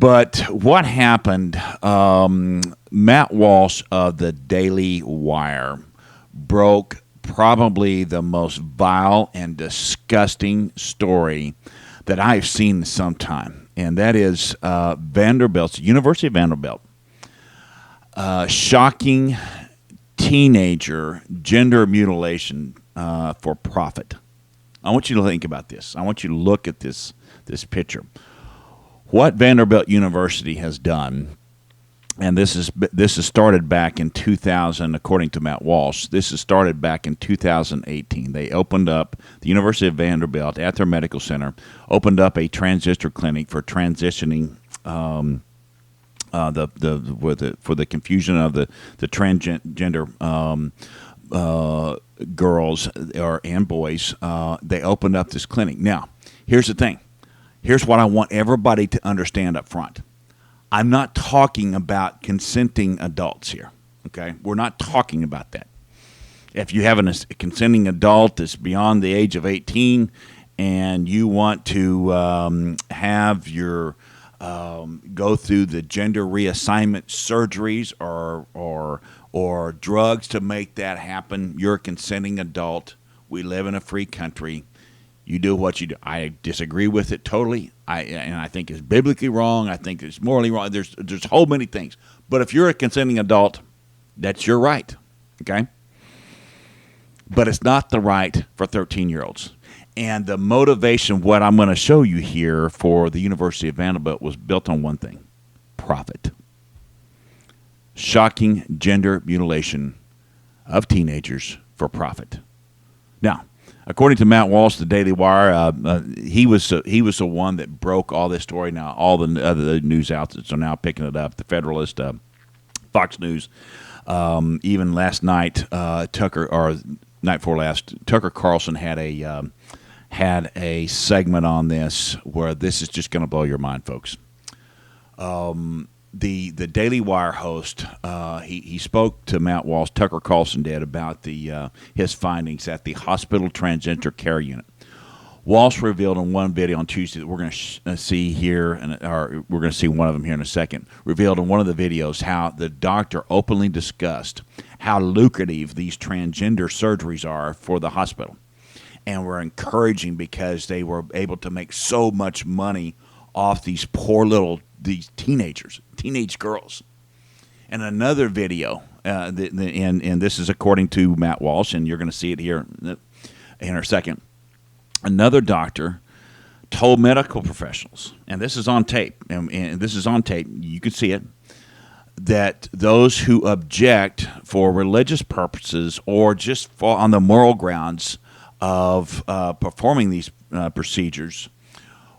But what happened? Matt Walsh of the Daily Wire broke probably the most vile and disgusting story that I've seen in some time, and that is Vanderbilt's University of Vanderbilt shocking teenager gender mutilation for profit. I want you to think about this. I want you to look at this picture. What Vanderbilt University has done, and this is started back in 2000, according to Matt Walsh. This is started back in 2018. They opened up the University of Vanderbilt at their medical center, opened up a transgender clinic for transitioning. For the confusion of the transgender girls and boys, they opened up this clinic. Now, here's the thing. Here's what I want everybody to understand up front. I'm not talking about consenting adults here. Okay, we're not talking about that. If you have a consenting adult that's beyond the age of 18 and you want to have your go through the gender reassignment surgeries or drugs to make that happen, you're a consenting adult. We live in a free country. You do what you do. I disagree with it totally. I think it's biblically wrong. I think it's morally wrong. There's a whole many things. But if you're a consenting adult, that's your right. Okay? But it's not the right for 13-year-olds. And the motivation, what I'm going to show you here for the University of Vanderbilt, was built on one thing: profit. Shocking gender mutilation of teenagers for profit. Now, according to Matt Walsh, the Daily Wire, he was the one that broke all this story. Now, all the other news outlets are now picking it up. The Federalist, Fox News, even last night, Tucker Carlson had a segment on this where this is just going to blow your mind, folks. The Daily Wire host, he spoke to Matt Walsh, Tucker Carlson did, about his findings at the hospital transgender care unit. Walsh revealed in one video on Tuesday that we're going to see here, or we're going to see one of them here in a second, revealed in one of the videos how the doctor openly discussed how lucrative these transgender surgeries are for the hospital. And were encouraging because they were able to make so much money off these these teenage girls. And another video, and this is according to Matt Walsh, and you're going to see it here in a second. Another doctor told medical professionals, and this is on tape, and this is on tape, you can see it, that those who object for religious purposes or just on the moral grounds of performing these procedures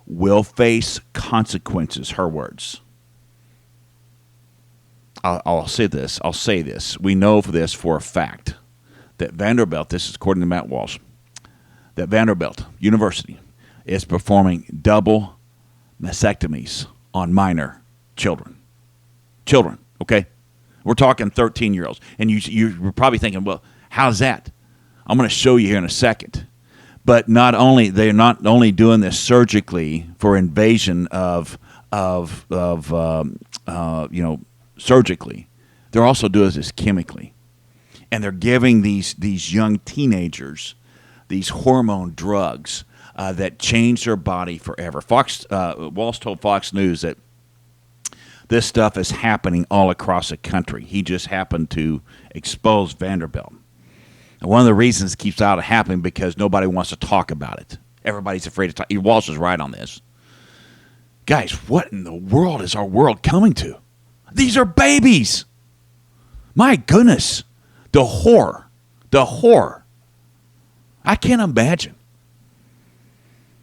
will face consequences. Her words. I'll say this. We know for this for a fact that Vanderbilt, this is according to Matt Walsh, that Vanderbilt University is performing double mastectomies on minor children. Children, okay? We're talking 13-year-olds. And you're probably thinking, well, how's that? I'm going to show you here in a second. But they're not only doing this surgically for invasion surgically, they're also doing this chemically, and they're giving these young teenagers these hormone drugs that change their body forever. Walsh told Fox News that this stuff is happening all across the country. He just happened to expose Vanderbilt. And one of the reasons it keeps out of happening because nobody wants to talk about it. Everybody's afraid to talk. Walsh is right on this. Guys, what in the world is our world coming to? These are babies. My goodness. The horror. I can't imagine.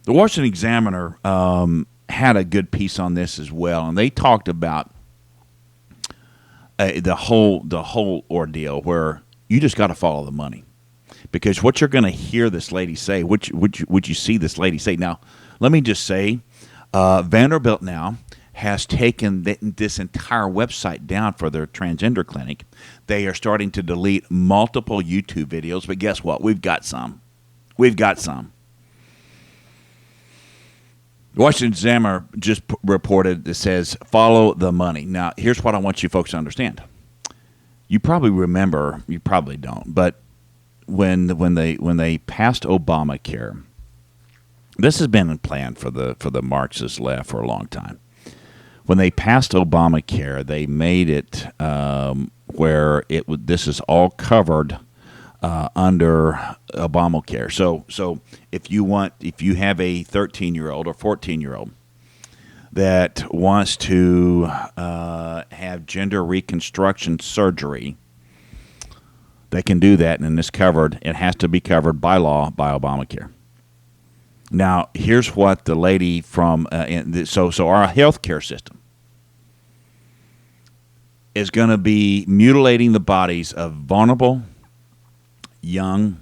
The Washington Examiner had a good piece on this as well, and they talked about the whole ordeal where you just got to follow the money. Because what you're going to hear this lady say, would you see this lady say? Now, let me just say, Vanderbilt now has taken this entire website down for their transgender clinic. They are starting to delete multiple YouTube videos, but guess what? We've got some. Washington Examiner just reported that says, follow the money. Now, here's what I want you folks to understand. You probably remember, you probably don't, but when they passed Obamacare, this has been planned for the Marxist left for a long time. When they passed Obamacare, they made it where this is all covered under Obamacare. So if you have a 13-year-old or 14-year-old that wants to have gender reconstruction surgery, they can do that, and it's covered. It has to be covered by law by Obamacare. Now, here's what the lady from so our healthcare system is going to be mutilating the bodies of vulnerable young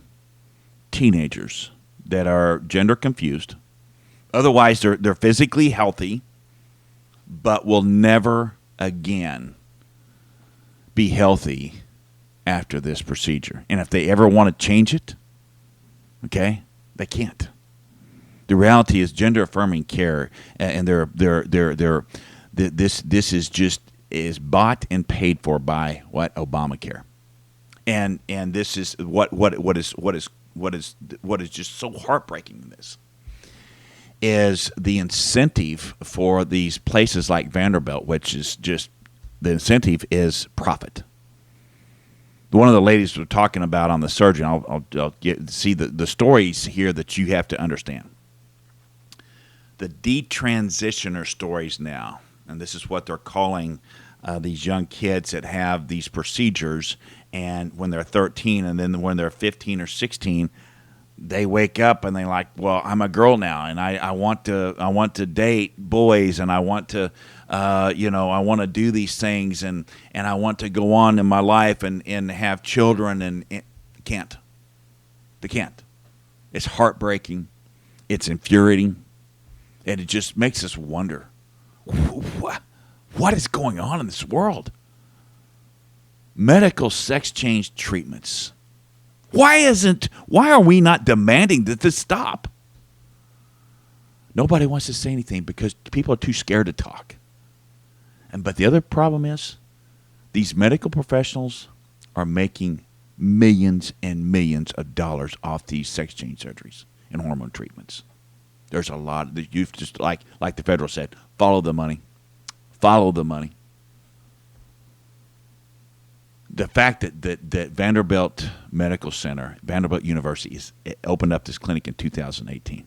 teenagers that are gender confused. Otherwise, they're physically healthy, but will never again be healthy after this procedure. And if they ever want to change it, okay, they can't. The reality is gender affirming care, and this is bought and paid for by what? Obamacare. And this is what is just so heartbreaking in this is the incentive for these places like Vanderbilt, which is just the incentive is profit. One of the ladies were talking about on the surgery. I'll see the stories here that you have to understand. The detransitioner stories now, and this is what they're calling these young kids that have these procedures, and when they're 13 and then when they're 15 or 16, they wake up and they're like, well, I'm a girl now, and I want to date boys, and I want to I want to do these things, and I want to go on in my life and have children, and can't. They can't. It's heartbreaking. It's infuriating. And it just makes us wonder, what is going on in this world? Medical sex change treatments. Why are we not demanding that this stop? Nobody wants to say anything because people are too scared to talk. But the other problem is these medical professionals are making millions and millions of dollars off these sex change surgeries and hormone treatments. There's a lot that you've just like the federal said, follow the money. Follow the money. The fact that Vanderbilt Medical Center, Vanderbilt University, opened up this clinic in 2018.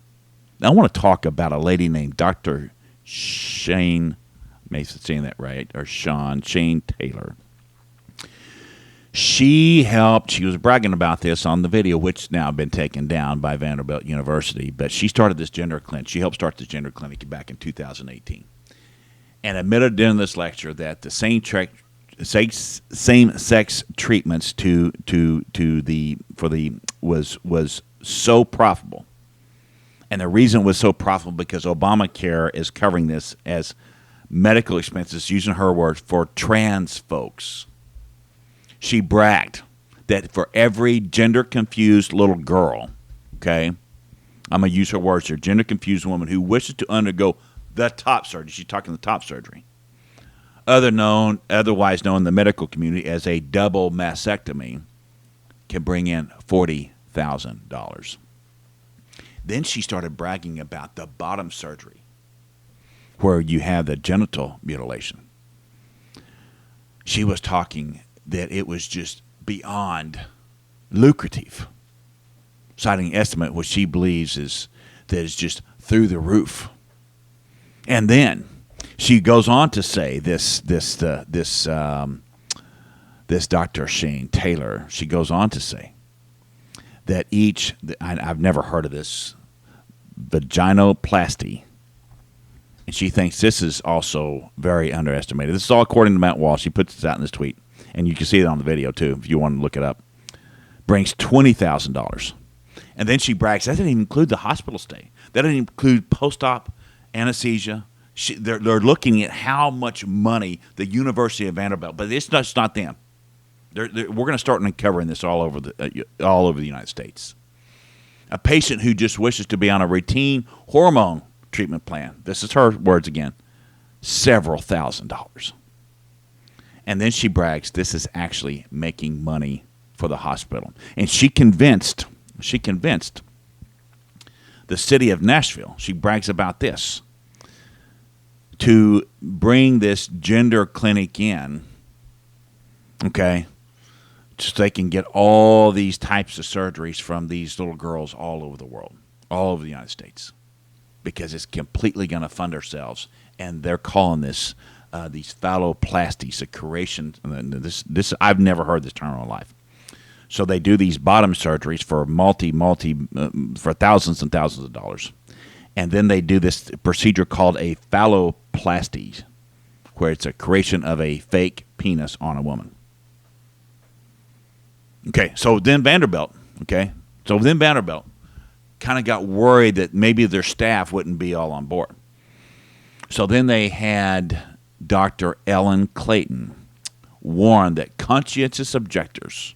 Now, I want to talk about a lady named Dr. Shane, maybe I'm saying that right, or Shane Taylor. She was bragging about this on the video, which now been taken down by Vanderbilt University, but she started this gender clinic. She helped start this gender clinic back in 2018 and admitted during this lecture that the same-sex treatments was so profitable. And the reason it was so profitable because Obamacare is covering this as medical expenses, using her words, for trans folks. She bragged that for every gender-confused little girl, okay, I'm going to use her words here, gender-confused woman who wishes to undergo the top surgery, she's talking the top surgery, otherwise known in the medical community as a double mastectomy, can bring in $40,000. Then she started bragging about the bottom surgery, where you have the genital mutilation. She was talking that it was just beyond lucrative, citing an estimate which she believes is just through the roof. And then she goes on to say this Dr. Shane Taylor. She goes on to say that I've never heard of this vaginoplasty, and she thinks this is also very underestimated. This is all according to Matt Walsh. She puts this out in this tweet. And you can see it on the video, too, if you want to look it up. Brings $20,000. And then she brags, that didn't even include the hospital stay. That didn't include post-op anesthesia. They're looking at how much money the University of Vanderbilt, but it's just not them. We're going to start uncovering this all over the United States. A patient who just wishes to be on a routine hormone treatment plan. This is her words again. Several $1,000s. And then she brags this is actually making money for the hospital. And she convinced the city of Nashville, she brags about this, to bring this gender clinic in, okay, so they can get all these types of surgeries from these little girls all over the world, all over the United States, because it's completely going to fund ourselves. And they're calling this these phalloplasties, a creation. This I've never heard this term in my life. So they do these bottom surgeries for for thousands and thousands of dollars. And then they do this procedure called a phalloplasty, where it's a creation of a fake penis on a woman. Okay, so then Vanderbilt kind of got worried that maybe their staff wouldn't be all on board. So then they had Dr. Ellen Clayton warn that conscientious objectors,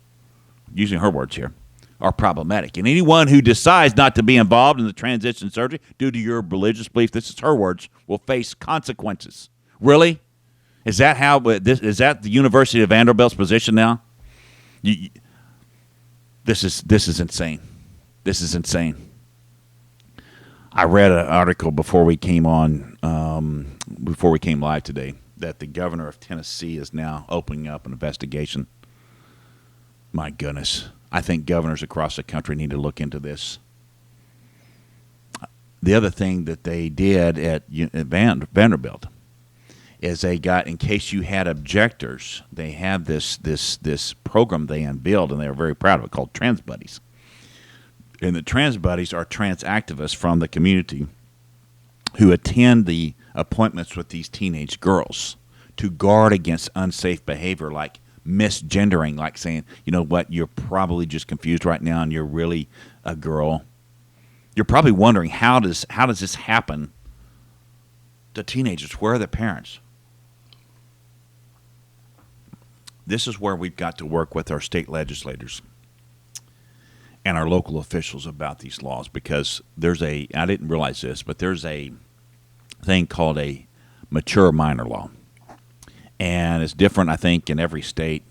using her words here, are problematic. And anyone who decides not to be involved in the transition surgery due to your religious belief, this is her words, will face consequences. Really? Is that is that the University of Vanderbilt's position now? This is insane. This is insane. I read an article before we came live today, that the governor of Tennessee is now opening up an investigation. My goodness. I think governors across the country need to look into this. The other thing that they did at Vanderbilt is they got, in case you had objectors, they have this program they unveiled, and they were very proud of it, called Trans Buddies. And the Trans Buddies are trans activists from the community who attend the appointments with these teenage girls to guard against unsafe behavior like misgendering, like saying, you know what, you're probably just confused right now and you're really a girl. You're probably wondering, how does this happen to teenagers? Where are their parents? This is where we've got to work with our state legislators and our local officials about these laws, because I didn't realize this, but there's a thing called a mature minor law. And it's different, I think, in every state.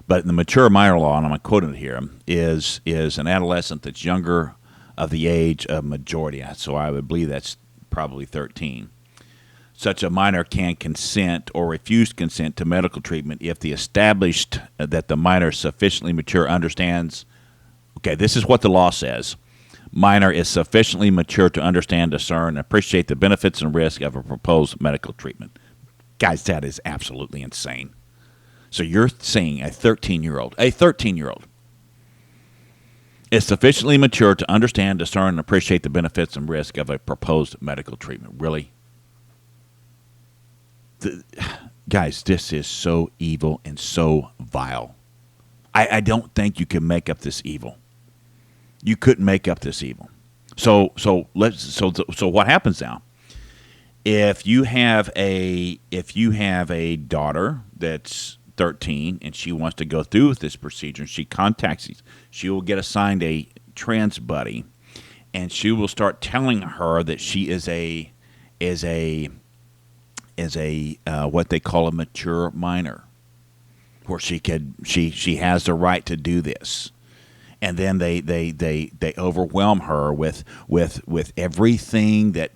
But the mature minor law, and I'm quoting it here, is an adolescent that's younger of the age of majority. So I would believe that's probably 13. Such a minor can consent or refuse consent to medical treatment if the established that the minor is sufficiently mature, understands. Okay, this is what the law says. Minor is sufficiently mature to understand, discern, and appreciate the benefits and risks of a proposed medical treatment. Guys, that is absolutely insane. So you're saying a 13-year-old is sufficiently mature to understand, discern, and appreciate the benefits and risks of a proposed medical treatment. Really? Guys, this is so evil and so vile. I don't think you can make up this evil. You couldn't make up this evil. So what happens now? If you have a daughter that's 13 and she wants to go through with this procedure, and she contacts you, she will get assigned a trans buddy, and she will start telling her that she is a what they call a mature minor, where she has the right to do this. And then they overwhelm her with everything that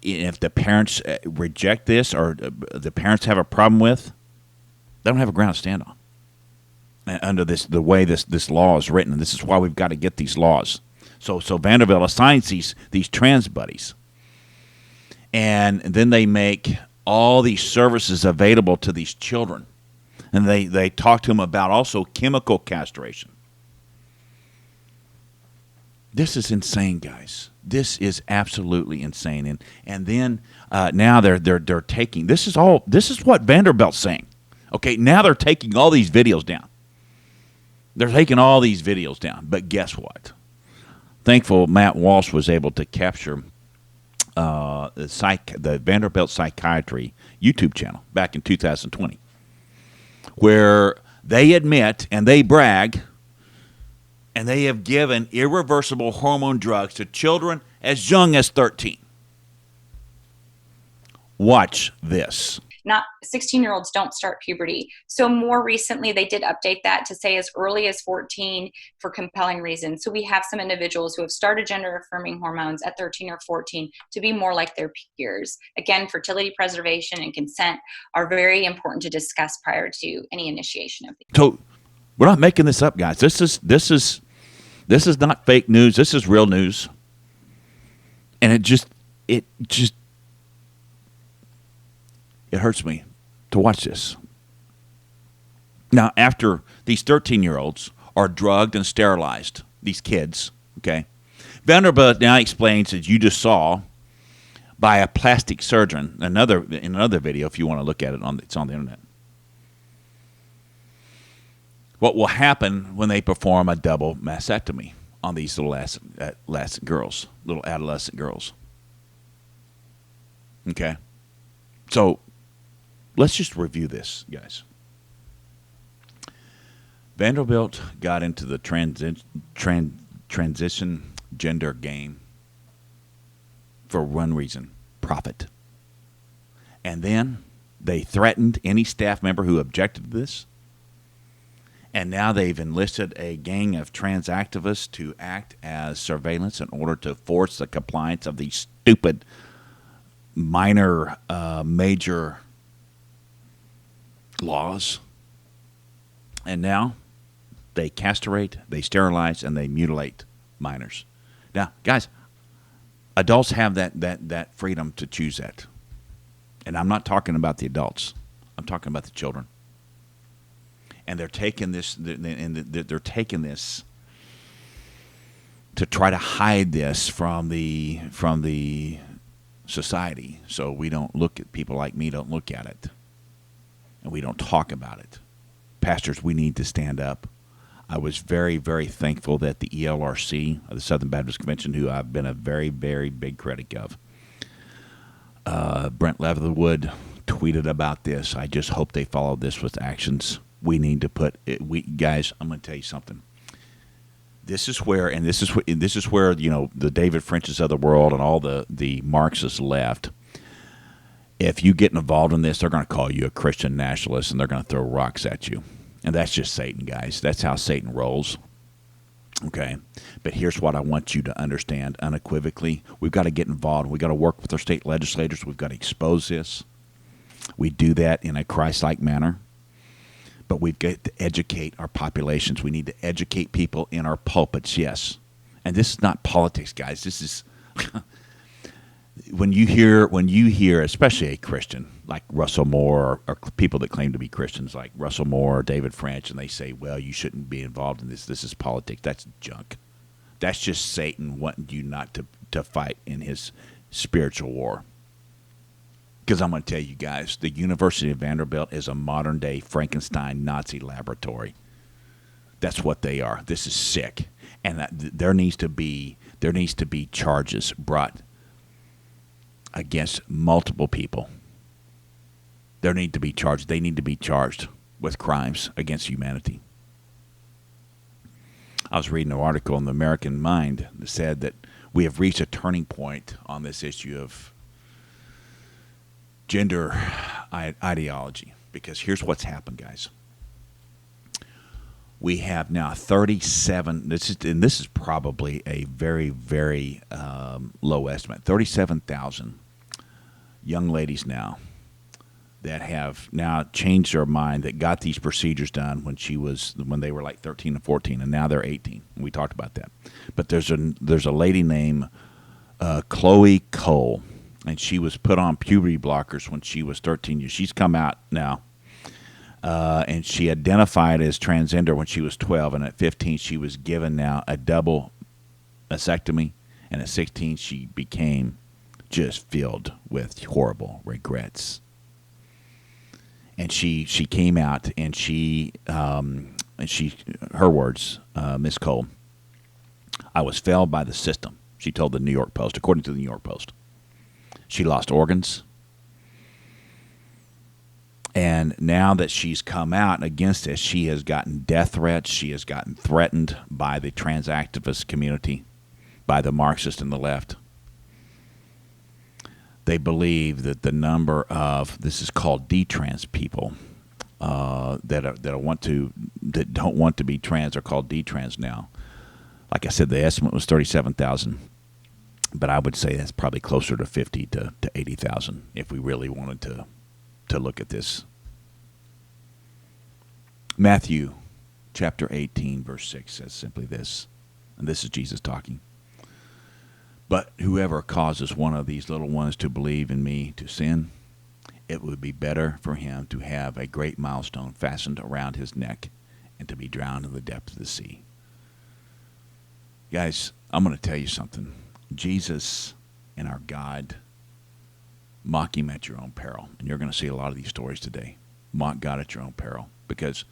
if the parents reject this, or the parents have a problem with, they don't have a ground to stand on. Under the way this law is written, and this is why we've got to get these laws. So Vanderbilt assigns these trans buddies, and then they make all these services available to these children. And they talk to them about also chemical castration. This is insane, guys. This is absolutely insane. And then now they're taking, this is what Vanderbilt's saying. Okay, now they're taking all these videos down. They're taking all these videos down. But guess what? Thankful Matt Walsh was able to capture the Vanderbilt Psychiatry YouTube channel back in 2020. Where they admit and they brag And they have given irreversible hormone drugs to children as young as 13. Watch this. Not 16-year-olds don't start puberty. So more recently, they did update that to say as early as 14 for compelling reasons. So we have some individuals who have started gender affirming hormones at 13 or 14 to be more like their peers. Again, fertility preservation and consent are very important to discuss prior to any initiation of these. So we're not making this up, guys. This is not fake news. This is real news. And it hurts me to watch this. Now, after these 13-year-olds are drugged and sterilized, these kids, okay, Vanderbilt now explains, as you just saw, by a plastic surgeon, in another video, if you want to look at it, it's on the internet, what will happen when they perform a double mastectomy on these little adolescent girls. Okay? So, let's just review this, guys. Vanderbilt got into the transition gender game for one reason: profit. And then they threatened any staff member who objected to this. And now they've enlisted a gang of trans activists to act as surveillance in order to force the compliance of these stupid minor, major laws. And now they castrate, they sterilize, and they mutilate minors. Now, guys, adults have that freedom to choose that. And I'm not talking about the adults. I'm talking about the children. And they're taking this to try to hide this from the society, so we don't look at people like me don't look at it, and we don't talk about it. Pastors, we need to stand up. I was very, very thankful that the ELRC, the Southern Baptist Convention, who I've been a very, very big critic of, Brent Leatherwood tweeted about this. I just hope they follow this with actions. We need to put it. Guys, I'm going to tell you something. This is where the David Frenches of the world and all the Marxists left. If you get involved in this, they're going to call you a Christian nationalist and they're going to throw rocks at you. And that's just Satan, guys. That's how Satan rolls. Okay? But here's what I want you to understand unequivocally. We've got to get involved. We've got to work with our state legislators. We've got to expose this. We do that in a Christ-like manner. But we've got to educate our populations. We need to educate people in our pulpits, yes. And this is not politics, guys. This is when you hear, especially a Christian like Russell Moore, or people that claim to be Christians like Russell Moore or David French, and they say, well, you shouldn't be involved in this. This is politics. That's junk. That's just Satan wanting you not to fight in his spiritual war. Because I'm going to tell you guys, the University of Vanderbilt is a modern-day Frankenstein Nazi laboratory. That's what they are. This is sick, and there needs to be charges brought against multiple people. There need to be charged. They need to be charged with crimes against humanity. I was reading an article in the American Mind that said that we have reached a turning point on this issue of gender ideology, because here's what's happened, guys. We have now 37. This is probably a very, very low estimate. 37,000 young ladies now that have now changed their mind, that got these procedures done when they were like 13 and 14, and now they're 18. We talked about that. But there's a lady named Chloe Cole. And she was put on puberty blockers when she was 13 years. She's come out now. And she identified as transgender when she was 12. And at 15, she was given now a double mastectomy. And at 16, she became just filled with horrible regrets. And she came out, and her words, Miss Cole, I was failed by the system, she told the New York Post, according to the New York Post. She lost organs. And now that she's come out against this, she has gotten death threats. She has gotten threatened by the trans activist community, by the Marxists and the left. They believe that the number of, this is called detrans people, that don't want to be trans are called detrans now. Like I said, the estimate was 37,000, but I would say that's probably closer to 50 to 80,000 if we really wanted to look at this. Matthew chapter 18 verse 6 says simply this, and this is Jesus talking. But whoever causes one of these little ones to believe in me to sin, it would be better for him to have a great millstone fastened around his neck and to be drowned in the depth of the sea. Guys, I'm going to tell you something. Jesus and our God mock him at your own peril. And you're going to see a lot of these stories today. Mock God at your own peril. Because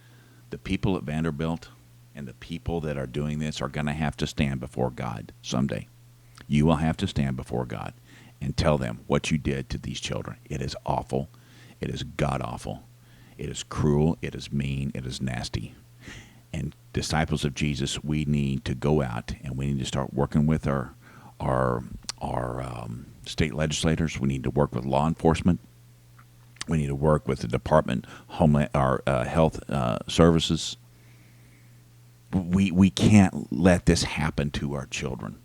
the people at Vanderbilt and the people that are doing this are going to have to stand before God someday. You will have to stand before God and tell them what you did to these children. It is awful. It is God-awful. It is cruel. It is mean. It is nasty. And disciples of Jesus, we need to go out and we need to start working with our state legislators. We need to work with law enforcement. We need to work with the Department Homeland, our Health Services. We can't let this happen to our children.